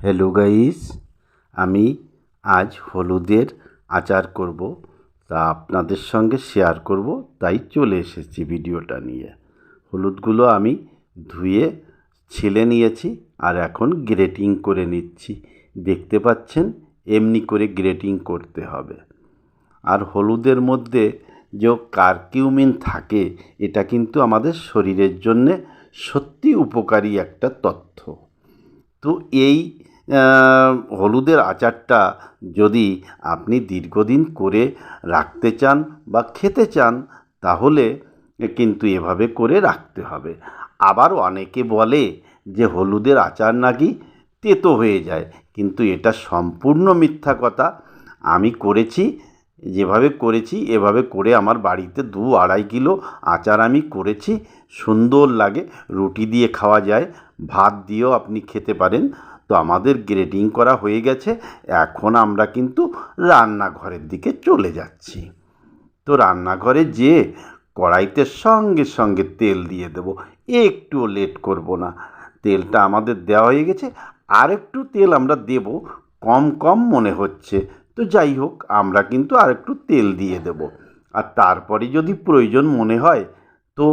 Hello guys, আমি আজ হলুদের আচার করব, তা আপনাদের সঙ্গে শেয়ার করব, তাই চলে এসেছি ভিডিওটা নিয়ে। হলুদগুলো আমি ধুয়ে ছিলে নিয়েছি আর এখন গ্রেটিং করে নিচ্ছি। দেখতে পাচ্ছেন, এমনি করে গ্রেটিং করতে হবে। আর হলুদের মধ্যে যে কারকিউমিন থাকে, এটা কিন্তু আমাদের শরীরের জন্যে সত্যি উপকারী একটা তথ্য। তো এই হলুদের আচারটা যদি আপনি দীর্ঘদিন করে রাখতে চান বা খেতে চান, তাহলে কিন্তু এভাবে করে রাখতে হবে। আবার অনেকে বলে যে হলুদের আচার নাকি তেতো হয়ে যায়, কিন্তু এটা সম্পূর্ণ মিথ্যা কথা। আমি করেছি, যেভাবে করেছি এভাবে করে আমার বাড়িতে 2-2.5 কিলো আচার আমি করেছি। সুন্দর লাগে, রুটি দিয়ে খাওয়া যায়, ভাত দিয়েও আপনি খেতে পারেন। তো আমাদের গ্রেডিং করা হয়ে গেছে, এখন আমরা কিন্তু রান্নাঘরের দিকে চলে যাচ্ছি। তো রান্নাঘরে যেয়ে কড়াইতে সঙ্গে সঙ্গে তেল দিয়ে দেবো, একটুও লেট করব না। তেলটা আমাদের দেওয়া হয়ে গেছে, আর একটু তেল আমরা দেব, কম কম মনে হচ্ছে। তো যাই হোক, আমরা কিন্তু আর একটু তেল দিয়ে দেব। আর তারপরে যদি প্রয়োজন মনে হয় তো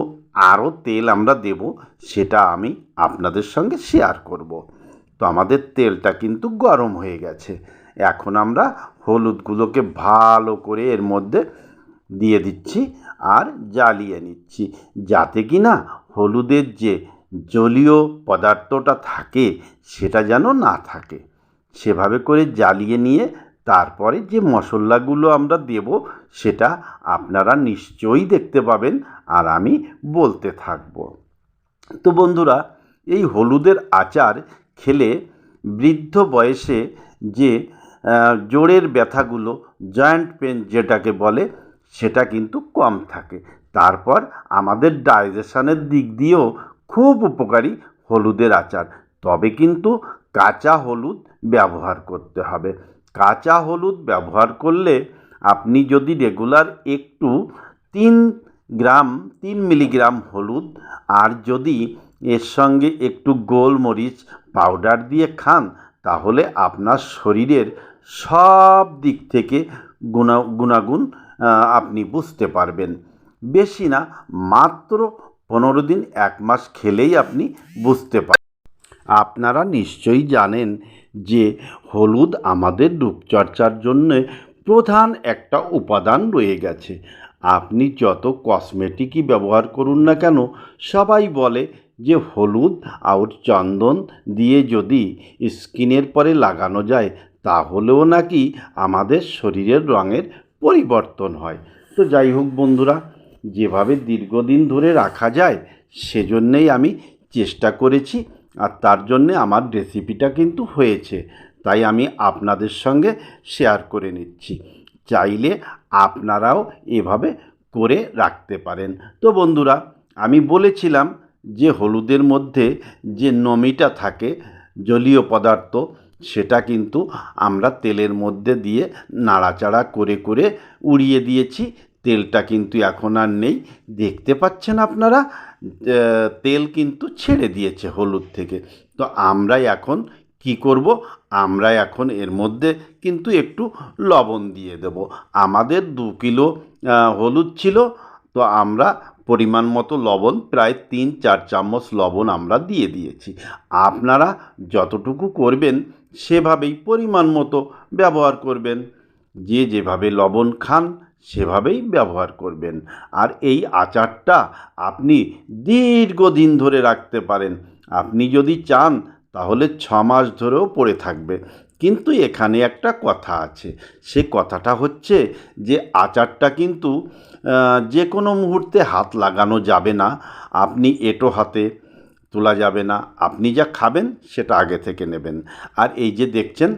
আরও তেল আমরা দেব, সেটা আমি আপনাদের সঙ্গে শেয়ার করব। তো আমাদের তেলটা কিন্তু গরম হয়ে গেছে। এখন আমরা হলুদগুলোকে ভালো করে এর মধ্যে দিয়ে দিচ্ছি আর জ্বালিয়ে নিচ্ছি, যাতে কি না হলুদের যে জলীয় পদার্থটা থাকে সেটা যেন না থাকে। সেভাবে করে জ্বালিয়ে নিয়ে তারপরে যে মশলাগুলো আমরা দেব, সেটা আপনারা নিশ্চয়ই দেখতে পাবেন আর আমি বলতে থাকব। তো বন্ধুরা, এই হলুদের আচার খেলে বৃদ্ধ বয়সে যে জোড়ের ব্যথাগুলো, জয়েন্ট পেন যেটাকে বলে, সেটা কিন্তু কম থাকে। তারপর আমাদের ডাইজেশনের দিক দিয়েও খুব উপকারী হলুদের আচার। তবে কিন্তু কাঁচা হলুদ ব্যবহার করতে হবে। কাঁচা হলুদ ব্যবহার করলে আপনি যদি রেগুলার একটু 3 গ্রাম 3 মিলিগ্রাম হলুদ আর যদি এর সঙ্গে একটু গোলমরিচ পাউডার দিয়ে খান, তাহলে আপনার শরীরের সব দিক থেকে গুণাগুণ আপনি বুঝতে পারবেন। বেশি না, মাত্র 15 দিন 1 মাস খেলেই আপনি বুঝতে পারবেন। আপনারা নিশ্চয়ই জানেন যে হলুদ আমাদের রূপচর্চার জন্যে প্রধান একটা উপাদান রয়ে গেছে। আপনি যত কসমেটিকই ব্যবহার করুন না কেন, সবাই বলে যে হলুদ আর চন্দন দিয়ে যদি স্কিনের পরে লাগানো যায়, তাহলেও নাকি আমাদের শরীরের রঙের পরিবর্তন হয়। তো যাই হোক বন্ধুরা, যেভাবে দীর্ঘদিন ধরে রাখা যায় সেজন্যেই আমি চেষ্টা করেছি, আর তার জন্যে আমার রেসিপিটা কিন্তু হয়েছে, তাই আমি আপনাদের সঙ্গে শেয়ার করে নিচ্ছি। চাইলে আপনারাও এভাবে করে রাখতে পারেন। তো বন্ধুরা, আমি বলেছিলাম যে হলুদের মধ্যে যে নমিটা থাকে, জলীয় পদার্থ, সেটা কিন্তু আমরা তেলের মধ্যে দিয়ে নাড়াচাড়া করে করে উড়িয়ে দিয়েছি। তেলটা কিন্তু এখন আর নেই, দেখতে পাচ্ছেন আপনারা। তেল কিন্তু ছেড়ে দিয়েছে হলুদ থেকে। তো আমরা এখন কি করব, আমরা এখন এর মধ্যে কিন্তু একটু লবণ দিয়ে দেব। আমাদের 2 কিলো হলুদ ছিল, তো আমরা পরিমাণ মতো লবণ, প্রায় 3-4 চামচ লবণ আমরা দিয়ে দিয়েছি। আপনারা যতটুকু করবেন সেভাবেই পরিমাণ মতো ব্যবহার করবেন। যে যেভাবে লবণ খান সেভাবেই ব্যবহার করবেন। আর এই আচারটা আপনি দীর্ঘদিন ধরে রাখতে পারেন। আপনি যদি চান তাহলে 6 মাস ধরেও পড়ে থাকবে। কিন্তু এখানে একটা কথা আছে, সে কথাটা হচ্ছে যে আচারটা কিন্তু যে কোনো মুহূর্তে হাত লাগানো যাবে না। আপনি এঁটো হাতে তোলা যাবে না, আপনি যা খাবেন সেটা আগে থেকে নেবেন। আর এই যে দেখছেন,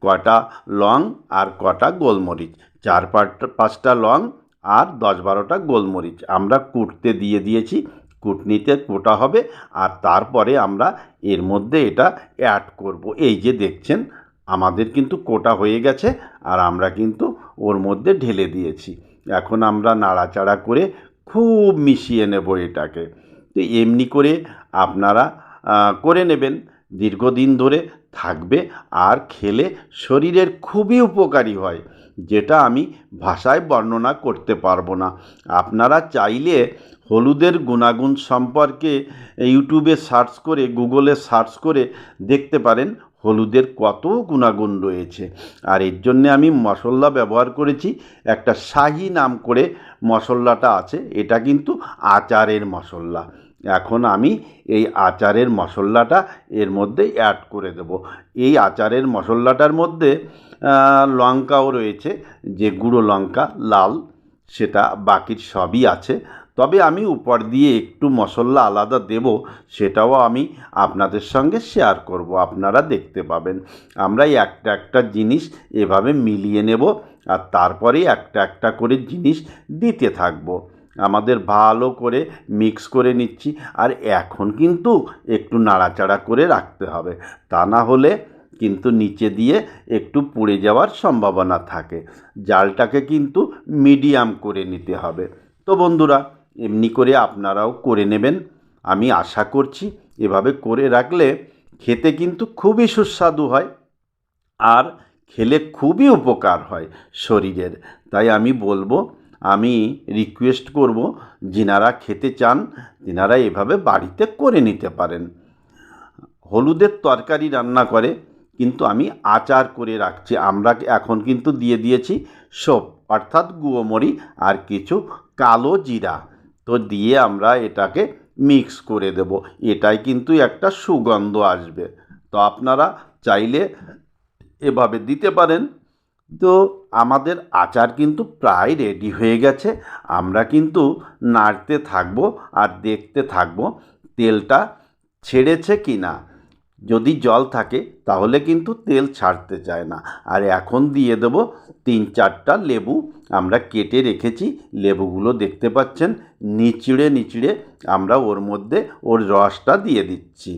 কটা লং আর কটা গোলমরিচ, 4-5টা লং আর 10-12টা গোলমরিচ আমরা কুটতে দিয়ে দিয়েছি। কুটনিতে কোটা হবে আর তারপরে আমরা এর মধ্যে এটা অ্যাড করব। এই যে দেখছেন, আমাদের কিন্তু কোটা হয়ে গেছে আর আমরা কিন্তু ওর মধ্যে ঢেলে দিয়েছি। এখন আমরা নাড়াচাড়া করে খুব মিশিয়ে নেব এটাকে। তো এমনি করে আপনারা করে নেবেন, দীর্ঘদিন ধরে থাকবে আর খেলে শরীরের খুবই উপকারী হয়, যেটা আমি ভাষায় বর্ণনা করতে পারবো না। আপনারা চাইলে হলুদের গুণাগুণ সম্পর্কে ইউটিউবে সার্চ করে, গুগলে সার্চ করে দেখতে পারেন হলুদের কত গুণাগুণ রয়েছে। আর এর জন্যে আমি মশলা ব্যবহার করেছি, একটা শাহি নাম করে মশলাটা আছে, এটা কিন্তু আচারের মশলা। এখন আমি এই আচারের মশলাটা এর মধ্যে অ্যাড করে দেব। এই আচারের মশলাটার মধ্যে লঙ্কাও রয়েছে, যে গুঁড়ো লঙ্কা লাল, সেটা বাকির সবই আছে। তবে আমি উপর দিয়ে একটু মশলা আলাদা দেব, সেটাও আমি আপনাদের সঙ্গে শেয়ার করব, আপনারা দেখতে পাবেন। আমরা একটা একটা জিনিস এভাবে মিলিয়ে নেব আর তারপরে একটা একটা করে জিনিস দিতে থাকব। আমাদের ভালো করে মিক্স করে নিচ্ছি। আর এখন কিন্তু একটু নাড়াচাড়া করে রাখতে হবে, তা না হলে কিন্তু নিচে দিয়ে একটু পুড়ে যাওয়ার সম্ভাবনা থাকে। জালটাকে কিন্তু মিডিয়াম করে নিতে হবে। তো বন্ধুরা, এমনি করে আপনারাও করে নেবেন। আমি আশা করছি এভাবে করে রাখলে খেতে কিন্তু খুবই সুস্বাদু হয় আর খেলে খুবই উপকার হয় শরীরের। তাই আমি বলবো, আমি রিকোয়েস্ট করব, যিনারা খেতে চান তিনারা এভাবে বাড়িতে করে নিতে পারেন। হলুদের তরকারি রান্না করে কিন্তু আমি আচার করে রাখছি। আমরা এখন কিন্তু দিয়ে দিয়েছি সব, অর্থাৎ গুঁড়োমরি আর কিছু কালো জিরা, তো দিয়ে আমরা এটাকে মিক্স করে দেব। এটাই কিন্তু একটা সুগন্ধ আসবে। তো আপনারা চাইলে এভাবে দিতে পারেন। তো আমাদের আচার কিন্তু প্রায় রেডি হয়ে গেছে। আমরা কিন্তু নাড়তে থাকবো আর দেখতে থাকবো তেলটা ছেড়েছে কি না। যদি জল থাকে তাহলে কিন্তু তেল ছাড়তে চায় না। আর এখন দিয়ে দেবো 3-4টা লেবু আমরা কেটে রেখেছি। লেবুগুলো দেখতে পাচ্ছেন নিচড়ে নিচড়ে আমরা ওর মধ্যে ওর রসটা দিয়ে দিচ্ছি।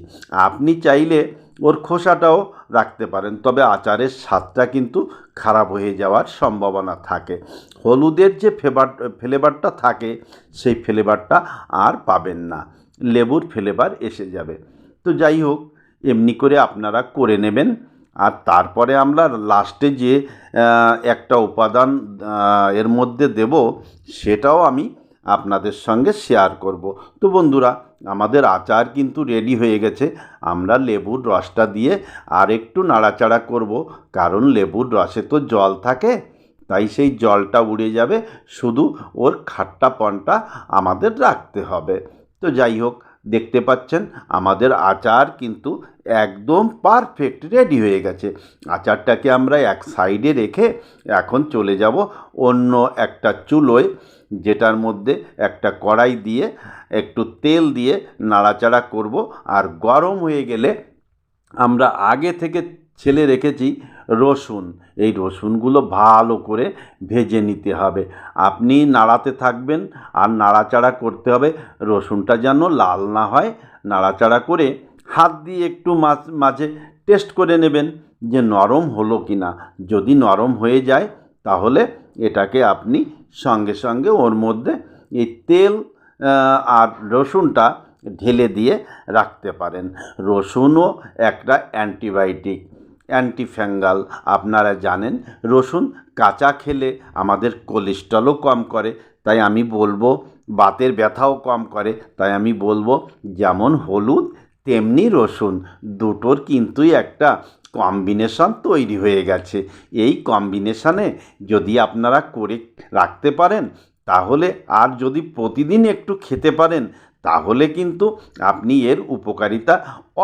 আপনি চাইলে ওর খোসাটাও রাখতে পারেন, তবে আচারের স্বাদটা কিন্তু খারাপ হয়ে যাওয়ার সম্ভাবনা থাকে। হলুদের যে ফ্লেভারটা থাকে সেই ফ্লেভারটা আর পাবেন না, লেবুর ফ্লেভার এসে যাবে। তো যাই হোক, এমনি করে আপনারা করে নেবেন। আর তারপরে আমরা লাস্টে যে একটা উপাদান এর মধ্যে দেব, সেটাও আমি আপনাদের সঙ্গে শেয়ার করব। তো বন্ধুরা, আমাদের আচার কিন্তু রেডি হয়ে গেছে। আমরা লেবুর রসটা দিয়ে আর একটু নাড়াচাড়া করব, কারণ লেবুর রসে তো জল থাকে, তাই সেই জলটা উড়ে যাবে, শুধু ওর খাট্টাপনটা আমাদের রাখতে হবে। তো যাই হোক, দেখতে পাচ্ছেন আমাদের আচার কিন্তু একদম পারফেক্ট রেডি হয়ে গেছে। আচারটাকে আমরা এক সাইডে রেখে এখন চলে যাব অন্য একটা চুলোয়, যেটার মধ্যে একটা কড়াই দিয়ে একটু তেল দিয়ে নাড়াচাড়া করব। আর গরম হয়ে গেলে আমরা আগে থেকে ছেলে রেখেছি রসুন, এই রসুনগুলো ভালো করে ভেজে নিতে হবে। আপনি নাড়াতে থাকবেন আর নাড়াচাড়া করতে হবে, রসুনটা যেন লাল না হয়। নাড়াচাড়া করে হাত দিয়ে একটু মাঝে টেস্ট করে নেবেন যে নরম হলো কি না। যদি নরম হয়ে যায় তাহলে এটাকে আপনি সঙ্গে সঙ্গে ওর মধ্যে এই তেল আর রসুনটা ঢেলে দিয়ে রাখতে পারেন। রসুনও একটা অ্যান্টিবায়োটিক, অ্যান্টিফ্যাঙ্গাল। আপনারা জানেন রসুন কাঁচা খেলে আমাদের কোলেস্ট্রলও কম করে, তাই আমি বলবো বাতের ব্যথাও কম করে। তাই আমি বলবো যেমন হলুদ তেমনি রসুন, দুটোর কিন্তু একটা কম্বিনেশন তৈরি হয়ে গেছে। এই কম্বিনেশনে যদি আপনারা করে রাখতে পারেন তাহলে, আর যদি প্রতিদিন একটু খেতে পারেন, তাহলে কিন্তু আপনি এর উপকারিতা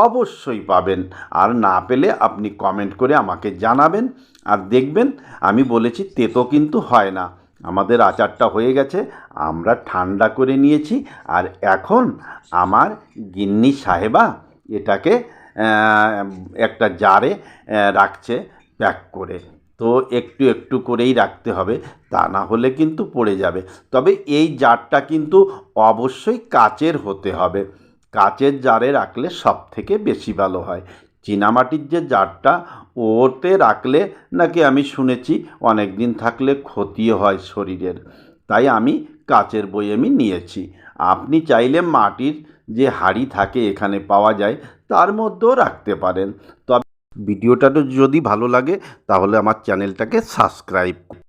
অবশ্যই পাবেন। আর না পেলে আপনি কমেন্ট করে আমাকে জানাবেন। আর দেখবেন আমি বলেছি তেতো কিন্তু হয় না। আমাদের আচারটা হয়ে গেছে, আমরা ঠান্ডা করে নিয়েছি। আর এখন আমার গিন্নি সাহেবা এটাকে একটা জারে রাখছে প্যাক করে। তো একটু একটু করেই রাখতে হবে, তা না হলে কিন্তু পড়ে যাবে। তবে এই জারটা কিন্তু অবশ্যই কাচের হতে হবে। কাচের জারে রাখলে সব থেকে বেশি ভালো হয়। চীনামাটির যে জারটা, ওতে রাখলে নাকি আমি শুনেছি অনেক দিন থাকলে ক্ষতিও হয় শরীরের। তাই আমি কাচের বয়ামই নিয়েছি। আপনি চাইলে মাটির যে হাঁড়ি থাকে এখানে পাওয়া যায়, তার মধ্যেও রাখতে পারেন। তবে ভিডিওটা যদি ভালো লাগে তাহলে আমার চ্যানেলটাকে সাবস্ক্রাইব